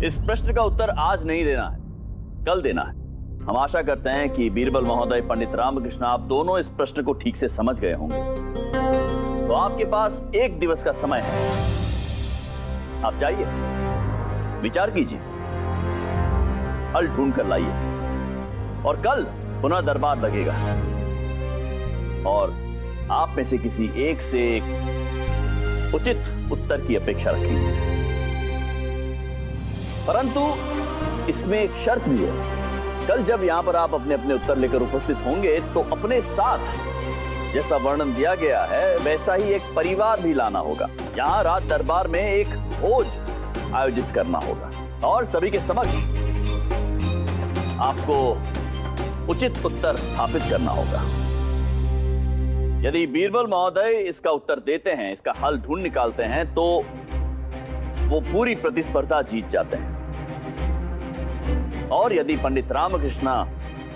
इस प्रश्न का उत्तर आज नहीं देना है, कल देना है। हम आशा करते हैं कि बीरबल महोदय, पंडित रामकृष्ण, आप दोनों इस प्रश्न को ठीक से समझ गए होंगे। तो आपके पास 1 दिवस का समय है। आप जाइए, विचार कीजिए, हल ढूंढ कर लाइए और कल पुनः दरबार लगेगा और आप में से किसी एक से एक उचित उत्तर की अपेक्षा रखेंगे। परंतु इसमें एक शर्त भी है। कल जब यहां पर आप अपने अपने उत्तर लेकर उपस्थित होंगे तो अपने साथ जैसा वर्णन दिया गया है वैसा ही एक परिवार भी लाना होगा। यहां रात दरबार में एक भोज आयोजित करना होगा और सभी के समक्ष आपको उचित उत्तर स्थापित करना होगा। यदि बीरबल महोदय इसका उत्तर देते हैं, इसका हल ढूंढ निकालते हैं, तो वो पूरी प्रतिस्पर्धा जीत जाते हैं और यदि पंडित रामकृष्ण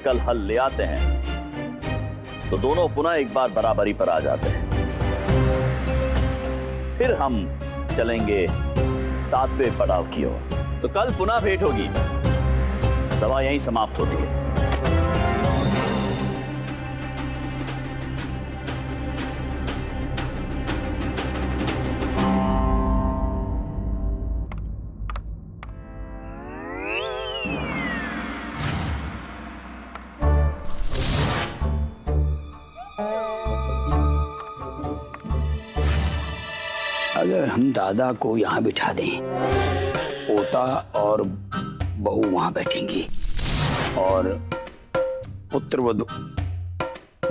कल हल ले आते हैं तो दोनों पुनः एक बार बराबरी पर आ जाते हैं। फिर हम चलेंगे 7वें पड़ाव की ओर। तो कल पुनः भेंट होगी। सभा यहीं समाप्त होती है। अगर हम दादा को यहाँ बिठा दें, पोता और बहू वहां बैठेंगी और पुत्रवधू,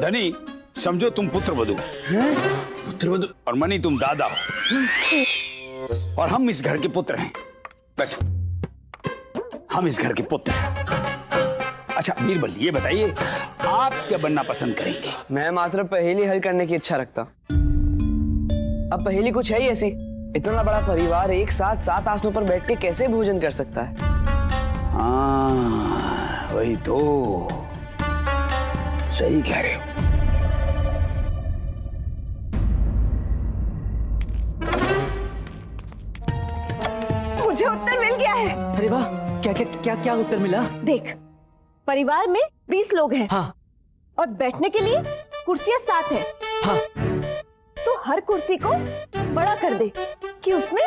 धनी समझो तुम पुत्रवधू, पुत्रवधू और मनी तुम दादा हो और हम इस घर के पुत्र हैं। बैठो, हम इस घर के पुत्र हैं। अच्छा बीरबल, ये बताइए आप क्या बनना पसंद करेंगे? मैं मात्र पहेली हल करने की इच्छा रखता। अब पहेली कुछ है ही ऐसी, इतना बड़ा परिवार एक साथ 7 आसनों पर बैठ के कैसे भोजन कर सकता है? हाँ वही तो, सही कह रहे हो। मुझे उत्तर मिल गया है। अरे वाह, क्या क्या क्या क्या उत्तर मिला? देख, परिवार में 20 लोग हैं। हाँ। और बैठने के लिए कुर्सियां 7 हैं। हाँ। तो हर कुर्सी को बड़ा कर दे कि उसमें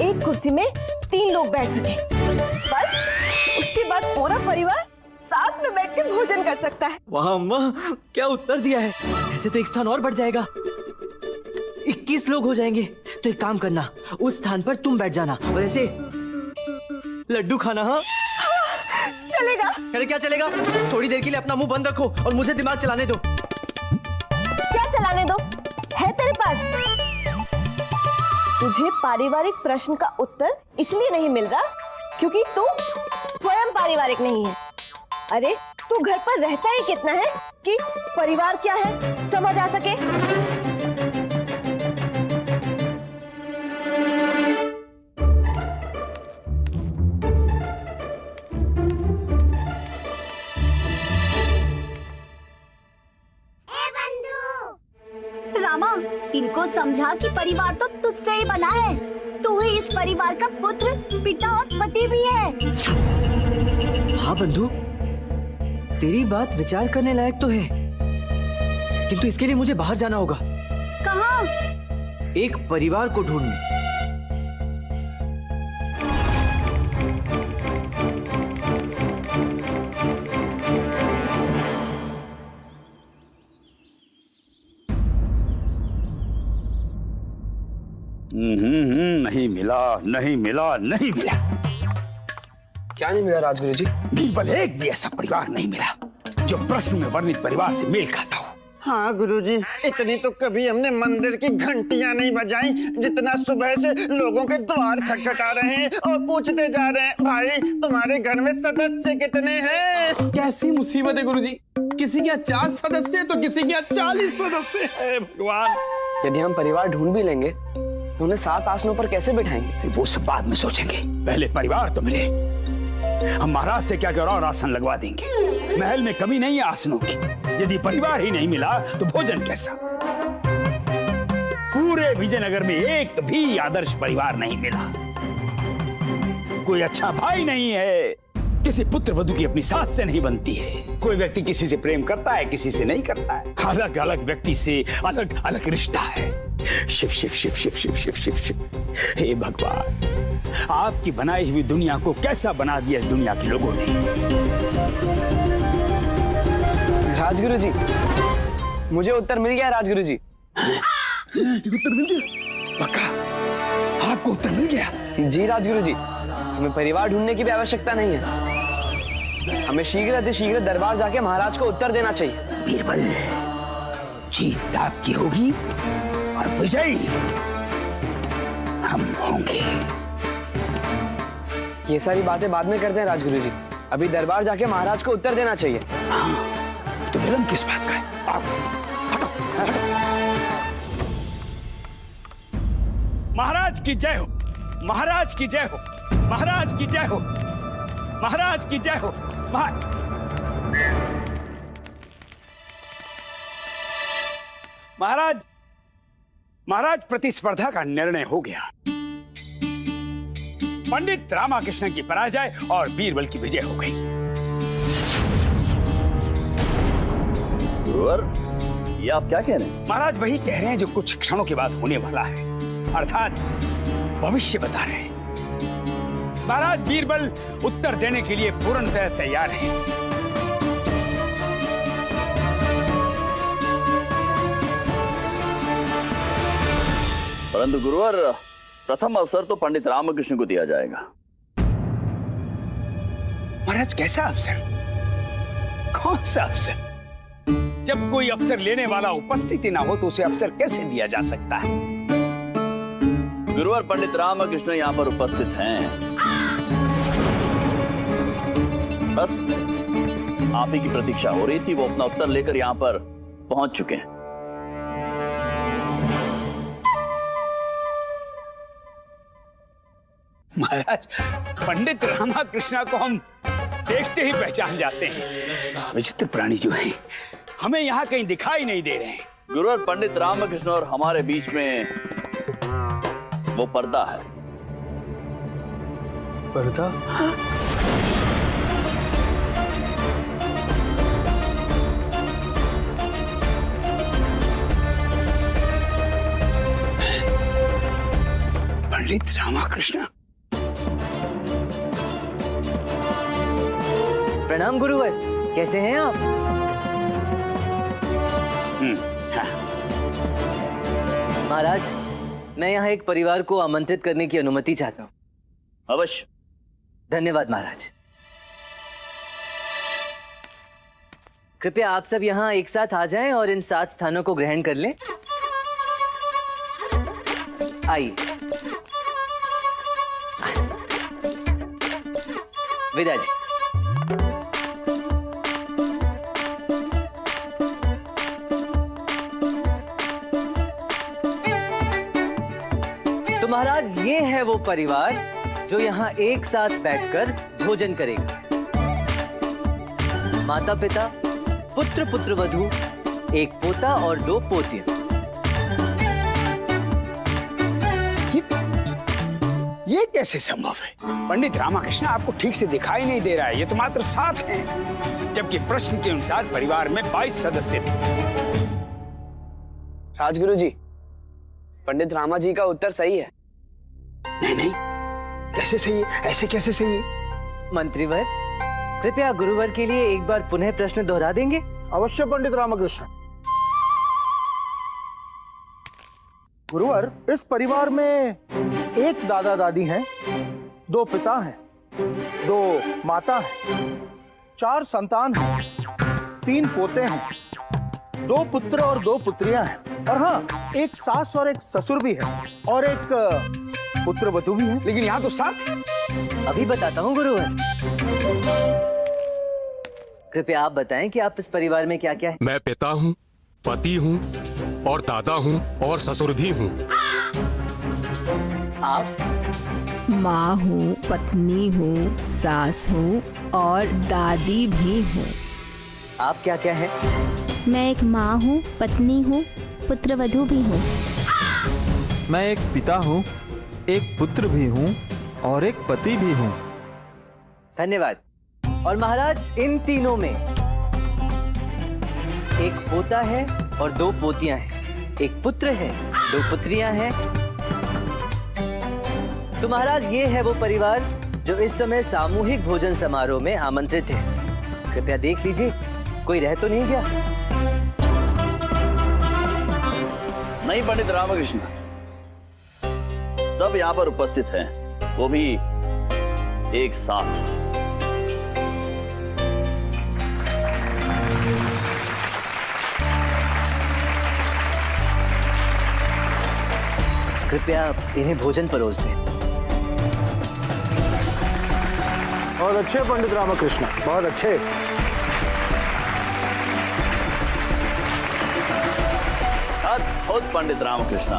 एक कुर्सी में 3 लोग बैठ सके। बस उसके बाद पूरा परिवार साथ में बैठ के भोजन कर सकता है। वाह अम्मा, क्या उत्तर दिया है। ऐसे तो एक स्थान और बढ़ जाएगा, 21 लोग हो जाएंगे। तो एक काम करना, उस स्थान पर तुम बैठ जाना और ऐसे लड्डू खाना। हाँ चलेगा? अरे क्या चलेगा, थोड़ी देर के लिए अपना मुंह बंद रखो और मुझे दिमाग चलाने दो। क्या चलाने दो है तेरे पास? तुझे पारिवारिक प्रश्न का उत्तर इसलिए नहीं मिल रहा क्योंकि तू स्वयं पारिवारिक नहीं है। अरे तू घर पर रहता ही कितना है कि परिवार क्या है समझ आ सके। रामा, इनको समझा कि परिवार तो तुझसे ही बना है। तू ही इस परिवार का पुत्र, पिता और पति भी है। हाँ बंधु, तेरी बात विचार करने लायक तो है, किंतु इसके लिए मुझे बाहर जाना होगा। कहाँ? एक परिवार को ढूंढने। नहीं मिला, नहीं मिला, नहीं मिला। क्या नहीं मिला राजगुरु जी? बीरबल, एक भी ऐसा परिवार नहीं मिला जो प्रश्न में वर्णित परिवार से मेल खाता हो। हाँ गुरुजी, इतनी तो कभी हमने मंदिर की घंटियां नहीं बजाई जितना सुबह से लोगों के द्वार खटखटा रहे हैं और पूछते जा रहे हैं, भाई तुम्हारे घर में सदस्य कितने हैं? कैसी मुसीबत है गुरुजी, किसी के यहाँ 4 सदस्य तो किसी के यहाँ 40 सदस्य है। भगवान, यदि हम परिवार ढूंढ भी लेंगे तो उन्हें 7 आसनों पर कैसे बिठाएंगे? वो सब बाद में सोचेंगे, पहले परिवार तो मिले। हम महाराज से क्या और आसन लगवा देंगे। महल में कमी नहीं है आसनों की। यदि परिवार ही नहीं मिला तो भोजन कैसा? पूरे विजयनगर में एक भी आदर्श परिवार नहीं मिला। कोई अच्छा भाई नहीं है। किसी पुत्र वधू की अपनी सास से नहीं बनती है। कोई व्यक्ति किसी से प्रेम करता है, किसी से नहीं करता है। अलग अलग व्यक्ति से अलग अलग रिश्ता है। शिव शिव शिव शिव शिव शिव शिव शिव। हे भगवान, आपकी बनाई हुई दुनिया को कैसा बना दिया इस दुनिया के लोगों ने। राजगुरु जी, मुझे उत्तर मिल गया राजगुरु जी। उत्तर मिल गया? पक्का? आपको उत्तर मिल गया? जी राजगुरु जी, हमें परिवार ढूंढने की भी आवश्यकता नहीं है। हमें शीघ्र दरबार जाके महाराज को उत्तर देना चाहिए। बीरबल, जीत आपकी होगी और विजयी हम होंगे। ये सारी बातें बाद में करते हैं राजगुरु जी, अभी दरबार जाके महाराज को उत्तर देना चाहिए। हाँ, तो विलंब किस बात का है? आओ, हटो, हटो। महाराज की जय हो, महाराज की जय हो, महाराज की जय हो, महाराज की जय हो। महाराज, महाराज प्रतिस्पर्धा का निर्णय हो गया। पंडित रामाकृष्ण की पराजय और बीरबल की विजय हो गई। गुरुवर, ये आप क्या कह रहे हैं? महाराज वही कह रहे हैं जो कुछ क्षणों के बाद होने वाला है, अर्थात भविष्य बता रहे हैं। महाराज, बीरबल उत्तर देने के लिए पूर्णतः तैयार हैं। परंतु गुरुवर, प्रथम अवसर तो पंडित रामकृष्ण को दिया जाएगा। महाराज, कैसा अवसर? कौन सा अवसर? जब कोई अवसर लेने वाला उपस्थिति ना हो तो उसे अवसर कैसे दिया जा सकता है? गुरुवर, पंडित रामकृष्ण यहाँ पर उपस्थित हैं। बस आप ही की प्रतीक्षा हो रही थी। वो अपना उत्तर लेकर यहाँ पर पहुंच चुके हैं। महाराज, पंडित रामकृष्ण को हम देखते ही पहचान जाते हैं। विचित्र प्राणी जो हैं, हमें यहाँ कहीं दिखाई नहीं दे रहे हैं। गुरुवर, पंडित रामकृष्ण और हमारे बीच में वो पर्दा है। पर्दा? पंडित रामकृष्ण, प्रणाम गुरुवर, कैसे हैं आप? हाँ। महाराज, मैं यहाँ एक परिवार को आमंत्रित करने की अनुमति चाहता हूँ। अवश्य। धन्यवाद महाराज। कृपया आप सब यहाँ एक साथ आ जाएं और इन 7 स्थानों को ग्रहण कर लें। आइए। विदा जी। तो महाराज, ये है वो परिवार जो यहाँ एक साथ बैठकर भोजन करेगा। माता पिता, पुत्र पुत्रवधू, एक पोता और 2 पोतियां। ये कैसे संभव है? पंडित रामकृष्ण, आपको ठीक से दिखाई नहीं दे रहा है। ये तो मात्र 7 हैं, जबकि प्रश्न के अनुसार परिवार में 22 सदस्य थे। राजगुरु जी, पंडित रामा जी का उत्तर सही है। नहीं, कैसे सही है? ऐसे कैसे सही है? मंत्रीवर, कृपया गुरुवर के लिए एक बार पुनः प्रश्न दोहरा देंगे? अवश्य पंडित रामकृष्ण। गुरुवर, इस परिवार में एक दादा दादी हैं, 2 पिता हैं, 2 माता हैं, 4 संतान हैं, 3 पोते हैं, 2 पुत्र और 2 पुत्रियां हैं, और हाँ, एक सास और एक ससुर भी है, और एक पुत्र वधू भी है। लेकिन यहाँ तो 7 है। अभी बताता हूँ गुरुवर। कृपया आप बताएं कि आप इस परिवार में क्या क्या है। मैं पिता हूँ, पति हूँ और दादा हूँ और ससुर भी हूँ। आप? माँ हूँ, पत्नी हूँ, सास हूँ और दादी भी हूँ। आप क्या क्या है? मैं एक माँ हूँ, पत्नी हूँ, पुत्रवधू भी हूँ। मैं एक पिता हूँ, एक पुत्र भी हूँ और एक पति भी हूँ। धन्यवाद। और महाराज, इन तीनों में एक पोता है और 2 पोतियां हैं, एक पुत्र है, 2 पुत्रियां हैं। तो महाराज, ये है वो परिवार जो इस समय सामूहिक भोजन समारोह में आमंत्रित है। कृपया देख लीजिए, कोई रह तो नहीं गया? नहीं पंडित रामकृष्ण, सब यहाँ पर उपस्थित हैं, वो भी एक साथ। कृपया इन्हें भोजन परोस दें। बहुत अच्छे पंडित रामकृष्ण, बहुत अच्छे। अद्भुत पंडित रामकृष्ण।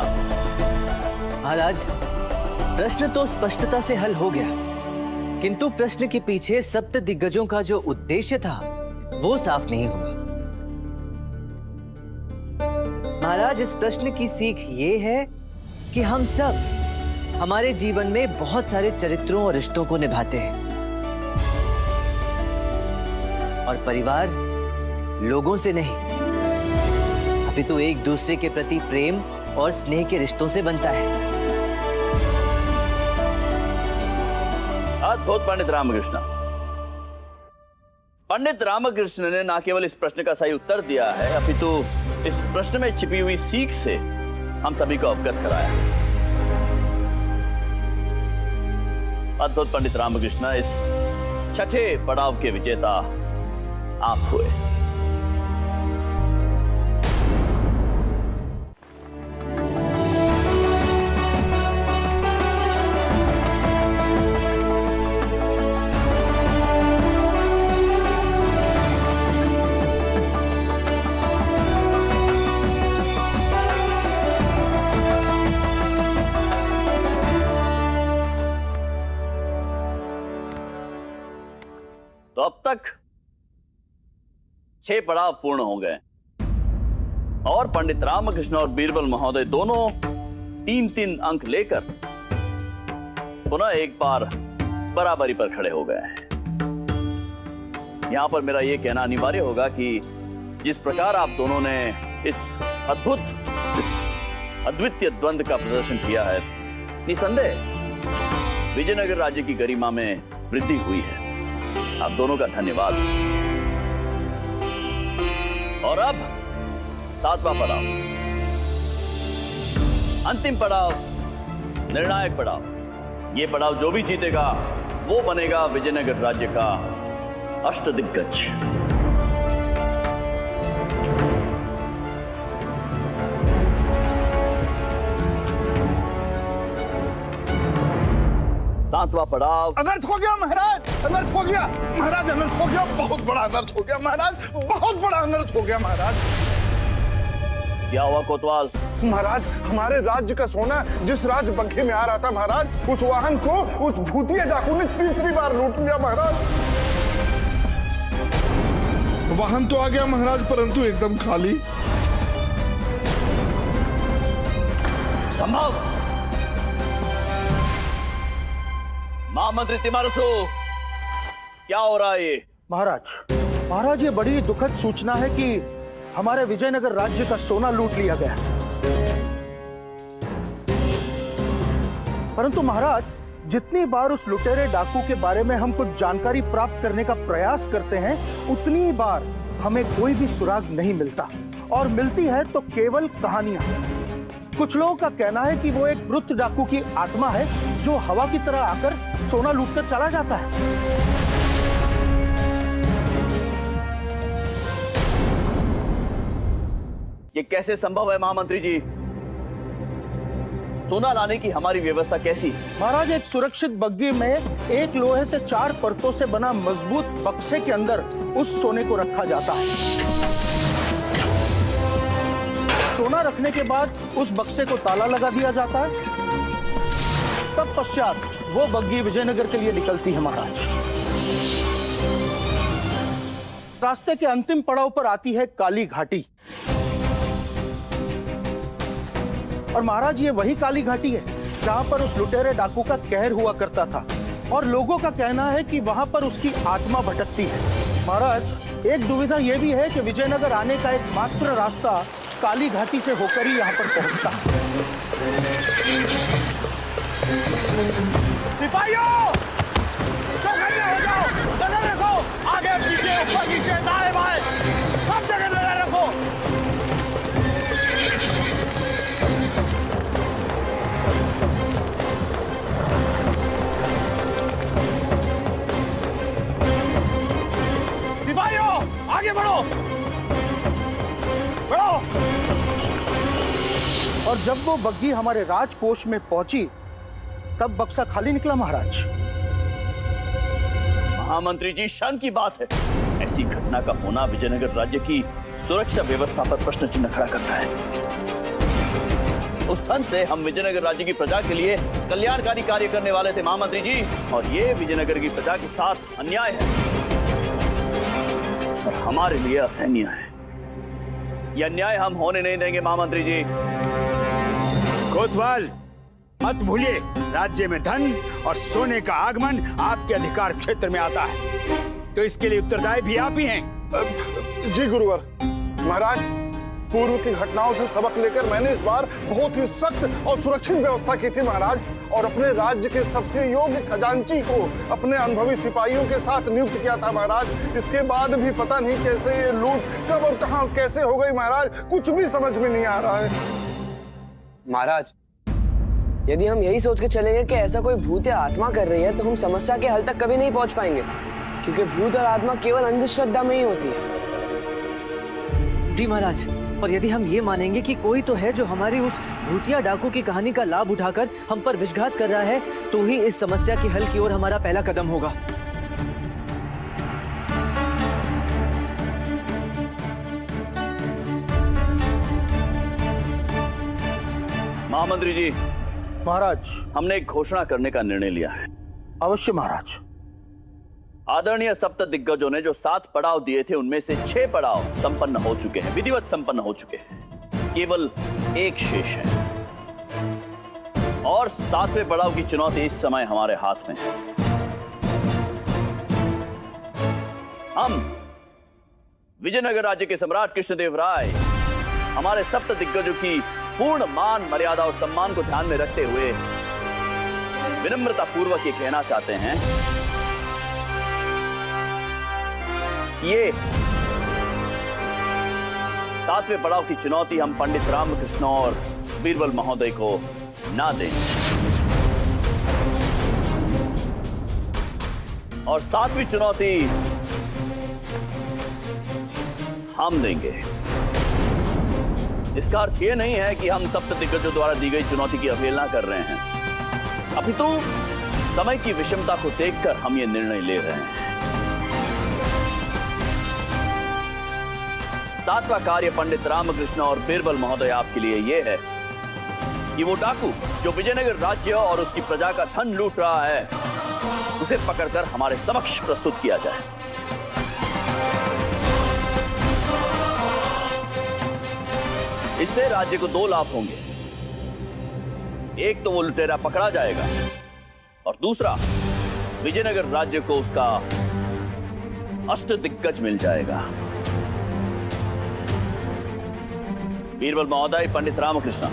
महाराज, प्रश्न तो स्पष्टता से हल हो गया, किंतु प्रश्न के पीछे सप्त दिग्गजों का जो उद्देश्य था वो साफ नहीं हुआ। महाराज, इस प्रश्न की सीख ये है कि हम सब हमारे जीवन में बहुत सारे चरित्रों और रिश्तों को निभाते हैं, और परिवार लोगों से नहीं, अपितु एक दूसरे के प्रति प्रेम और स्नेह के रिश्तों से बनता है। अद्भुत पंडित रामकृष्ण। पंडित रामकृष्ण ने न केवल इस प्रश्न का सही उत्तर दिया है, अपितु इस प्रश्न में छिपी हुई सीख से हम सभी को अवगत कराया। अद्भुत पंडित रामकृष्ण, इस छठे पड़ाव के विजेता आप हुए। तो अब तक 6 पड़ाव पूर्ण हो गए और पंडित रामकृष्ण और बीरबल महोदय दोनों 3-3 अंक लेकर पुनः एक बार बराबरी पर खड़े हो गए हैं। यहां पर मेरा यह कहना अनिवार्य होगा कि जिस प्रकार आप दोनों ने इस अद्भुत, इस अद्वितीय द्वंद्व का प्रदर्शन किया है, निसंदेह विजयनगर राज्य की गरिमा में वृद्धि हुई है। आप दोनों का धन्यवाद। और अब 7वां पड़ाव, अंतिम पड़ाव, निर्णायक पड़ाव। ये पड़ाव जो भी जीतेगा वो बनेगा विजयनगर राज्य का अष्टदिग्गज। सातवां पड़ाव। अनर्थ हो गया महाराज, अनर्थ हो गया महाराज, अनर्थ हो गया, बहुत बड़ा अनर्थ हो गया महाराज, बहुत बड़ा अनर्थ हो गया महाराज। क्या हुआ कोतवाल? महाराज, हमारे राज्य का सोना जिस राज बग्घे में आ रहा था महाराज, उस वाहन को उस भूतिया डाकू ने 3री बार लूट लिया महाराज। वाहन तो आ गया महाराज, परंतु एकदम खाली। संभव? महामंत्री तिमारसु, क्या हो रहा है ये? महाराज, ये बड़ी दुखद सूचना है कि हमारे विजयनगर राज्य का सोना लूट लिया गया। परंतु महाराज, जितनी बार उस लुटेरे डाकू के बारे में हम कुछ जानकारी प्राप्त करने का प्रयास करते हैं, उतनी बार हमें कोई भी सुराग नहीं मिलता, और मिलती है तो केवल कहानियां। कुछ लोगों का कहना है कि वो एक मृत डाकू की आत्मा है जो हवा की तरह आकर सोना लूटकर चला जाता है। ये कैसे संभव है महामंत्री जी? सोना लाने की हमारी व्यवस्था कैसी? महाराज, एक सुरक्षित बग्घी में एक लोहे से 4 परतों से बना मजबूत बक्से के अंदर उस सोने को रखा जाता है। सोना रखने के बाद उस बक्से को ताला लगा दिया जाता है। तब पश्चात वो बग्घी विजयनगर के लिए निकलती है महाराज। रास्ते के अंतिम पड़ाव पर आती है काली घाटी। और महाराज, ये वही काली घाटी है जहाँ पर उस लुटेरे डाकू का कहर हुआ करता था, और लोगों का कहना है कि वहाँ पर उसकी आत्मा भटकती है। महाराज, एक दुविधा ये भी है कि विजयनगर आने का एकमात्र रास्ता काली घाटी से होकर ही यहाँ पर पहुँचता है। सिपाहियों, चौकन्ने हो जाओ, नजर रखो, आगे पीछे ऊपर नीचे दाएं बाएं सब जगह नजर रखो। सिपाहियों, आगे बढ़ो, बढ़ो। और जब वो बग्घी हमारे राजकोष में पहुंची तब बक्सा खाली निकला महाराज। महामंत्री जी, शर्म की बात है। ऐसी घटना का होना विजयनगर राज्य की सुरक्षा व्यवस्था पर प्रश्न चिन्ह खड़ा करता है। उस धन से हम विजयनगर राज्य की प्रजा के लिए कल्याणकारी कार्य करने वाले थे महामंत्री जी, और ये विजयनगर की प्रजा के साथ अन्याय है और हमारे लिए असहनीय है। यह अन्याय हम होने नहीं देंगे महामंत्री जी। कोतवाल, मत भूलिए, राज्य में धन और सोने का आगमन आपके अधिकार क्षेत्र में आता है, तो इसके लिए उत्तरदायी भी आप ही हैं। जी गुरुवर। महाराज, पूर्व की घटनाओं से सबक लेकर मैंने इस बार बहुत ही सख्त और सुरक्षित व्यवस्था की थी महाराज, और अपने राज्य के सबसे योग्य खजांची को अपने अनुभवी सिपाहियों के साथ नियुक्त किया था महाराज। इसके बाद भी पता नहीं कैसे ये लूट कब और कहां कैसे हो गई महाराज, कुछ भी समझ में नहीं आ रहा है। महाराज, यदि हम यही सोच के चलेंगे कि ऐसा कोई भूत या आत्मा कर रही है, तो हम समस्या के हल तक कभी नहीं पहुंच पाएंगे, क्योंकि भूत और आत्मा केवल अंधश्रद्धा में ही होती है। जी महाराज, और यदि हम ये मानेंगे कि कोई तो है जो हमारी उस भूतिया डाकू की कहानी का लाभ उठाकर हम पर विश्वासघात कर रहा है, तो ही इस समस्या के हल की ओर हमारा पहला कदम होगा। महामंत्री जी, महाराज, हमने एक घोषणा करने का निर्णय लिया है। अवश्य महाराज। आदरणीय सप्त दिग्गजों ने जो 7 पड़ाव दिए थे, उनमें से 6 पड़ाव संपन्न हो चुके हैं, विधिवत संपन्न हो चुके हैं। केवल एक शेष है, और 7वें पड़ाव की चुनौती इस समय हमारे हाथ में है। हम विजयनगर राज्य के सम्राट कृष्णदेव राय हमारे सप्त दिग्गजों की पूर्ण मान, मर्यादा और सम्मान को ध्यान में रखते हुए विनम्रता पूर्वक ये कहना चाहते हैं, ये 7वें पड़ाव की चुनौती हम पंडित रामकृष्ण और बीरबल महोदय को ना दें, और 7वीं चुनौती हम देंगे। इसका अर्थ यह नहीं है कि हम सप्त दिग्गजों द्वारा दी गई चुनौती की अवहेलना कर रहे हैं, अपितु समय की विषमता को देखकर हम ये निर्णय ले रहे हैं। 7वां कार्य पंडित रामकृष्ण और बीरबल महोदय आपके लिए यह है कि वो डाकू जो विजयनगर राज्य और उसकी प्रजा का धन लूट रहा है, उसे पकड़कर हमारे समक्ष प्रस्तुत किया जाए। इससे राज्य को 2 लाभ होंगे। एक तो वो लुटेरा पकड़ा जाएगा, और दूसरा विजयनगर राज्य को उसका अष्टदिग्गज मिल जाएगा। बीरबल महोदय, पंडित रामकृष्ण,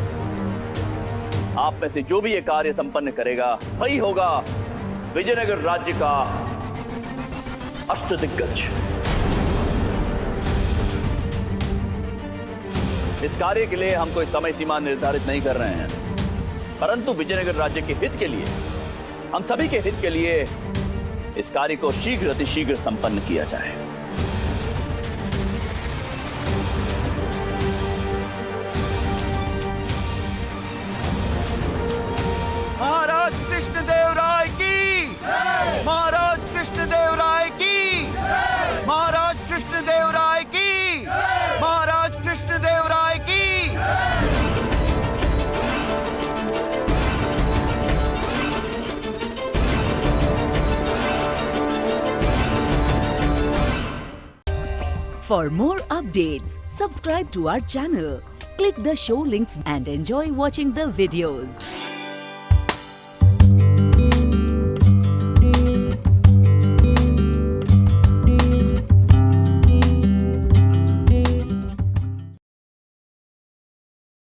आप में से जो भी ये कार्य संपन्न करेगा वही होगा विजयनगर राज्य का अष्टदिग्गज। इस कार्य के लिए हम कोई समय सीमा निर्धारित नहीं कर रहे हैं, परंतु विजयनगर राज्य के हित के लिए, हम सभी के हित के लिए इस कार्य को शीघ्र अतिशीघ्र संपन्न किया जाए। महाराज कृष्णदेव राय की, महाराज कृष्णदेव राय की, महाराज कृष्णदेव राय की, महाराज कृष्णदेव राय की। For more updates, subscribe to our channel, click the show links and enjoy watching the videos.